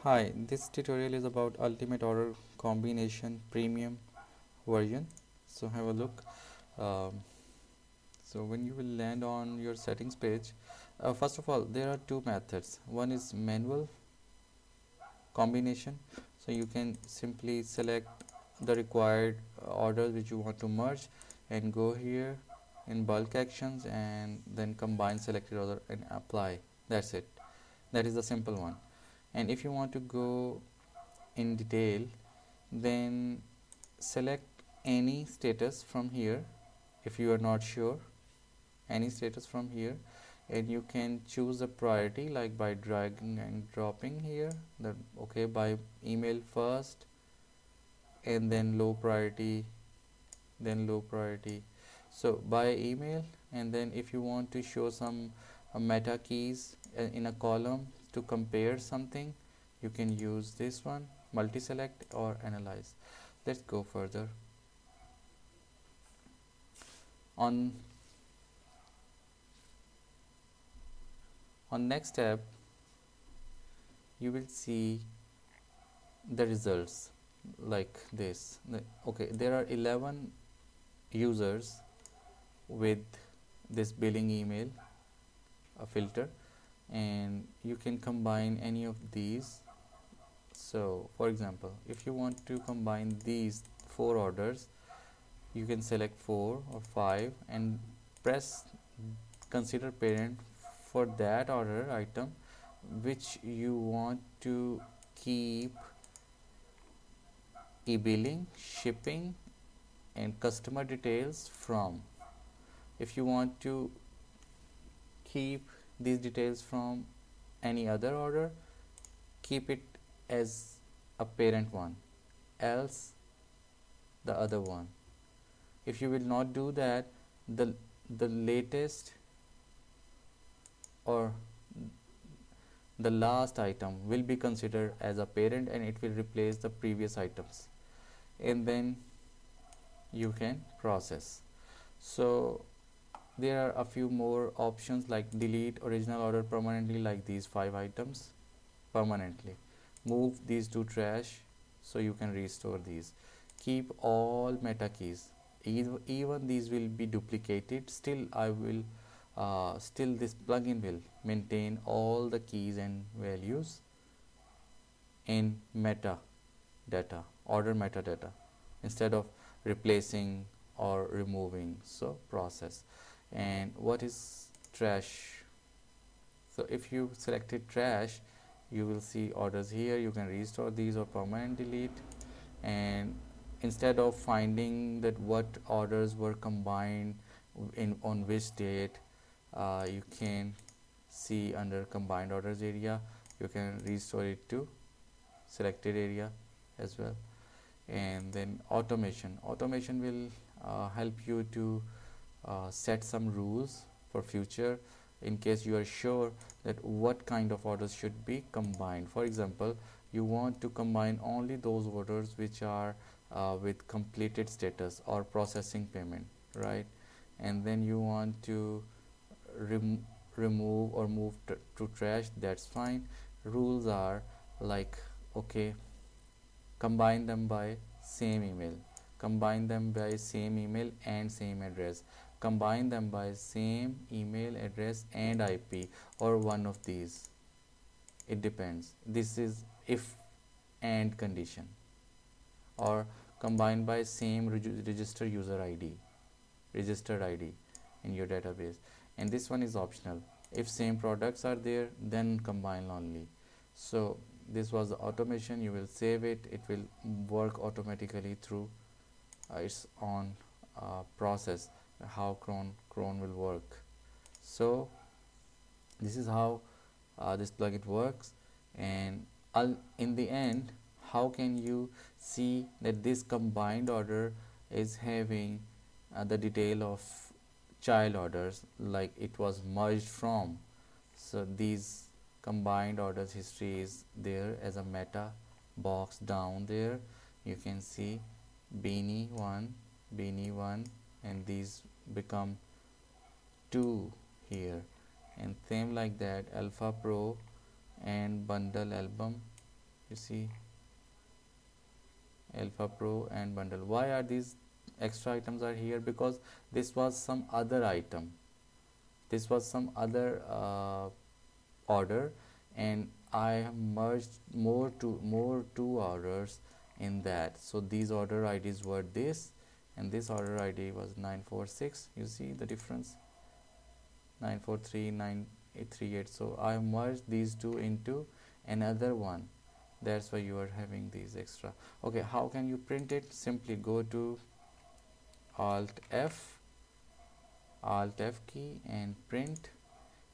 Hi, this tutorial is about Ultimate Order Combination Premium version. So have a look. Um, so when you will land on your settings page, first of all, there are two methods. One is manual combination. So you can simply select the required orders which you want to merge and go here in bulk actions and then combine selected order and apply. That's it. That is the simple one. And if you want to go in detail, then select any status from here. If you are not sure, any status from here, and you can choose a priority like by dragging and dropping here, that okay, by email first and then low priority, then low priority. So by email, and then if you want to show some meta keys in a column to compare something, you can use this one, multi select or analyze. Let's go further. On next tab, you will see the results like this. Okay, there are 11 users with this billing email filter, and you can combine any of these. So for example, if you want to combine these 4 orders, you can select 4 or 5 and press consider parent for that order item which you want to keep e-billing, shipping and customer details from. If you want to keep these details from any other order, keep it as a parent one, else the other one. If you will not do that, the latest or the last item will be considered as a parent and it will replace the previous items, and then you can process. So there are a few more options like delete original order permanently, like these 5 items permanently, move these to trash so you can restore these, keep all meta keys, even these will be duplicated, still still this plugin will maintain all the keys and values in metadata, order metadata, instead of replacing or removing. So process. And what is trash? So if you selected trash, you will see orders here. You can restore these or permanent delete, and instead of finding that what orders were combined in on which date, you can see under combined orders area, you can restore it to selected area as well. And then automation will help you to set some rules for future in case you are sure that what kind of orders should be combined. For example, you want to combine only those orders which are with completed status or processing payment, right? And then you want to remove or move to trash, that's fine. Rules are like, okay, combine them by same email, combine them by same email and same address, combine them by same email address and IP, or one of these, it depends. This is if and condition. Or combined by same register user ID, registered ID in your database. And this one is optional. If same products are there, then combine only. So this was the automation. You will save it, it will work automatically through its own process, how cron will work. So this is how this plugin works. And in the end, how can you see that this combined order is having the detail of child orders, like it was merged from. So these combined orders history is there as a meta box down there. You can see beanie 1, and these become 2 here, and same like that alpha pro and bundle album You see Alpha Pro and bundle. Why are these extra items are here? Because this was some other item, this was some other order, and I have merged more two orders in that. So these order IDs were this, and this order ID was 946. You see the difference, 943, 9838. So I merged these two into another one. That's why you are having these extra. Okay, how can you print it? Simply go to Alt F key and print,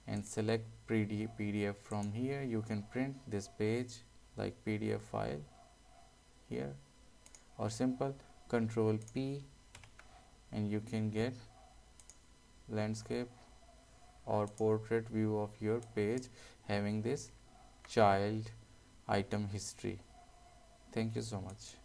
and select PDF from here. You can print this page like PDF file here, or simple Control P, and you can get landscape or portrait view of your page having this child item history. Thank you so much.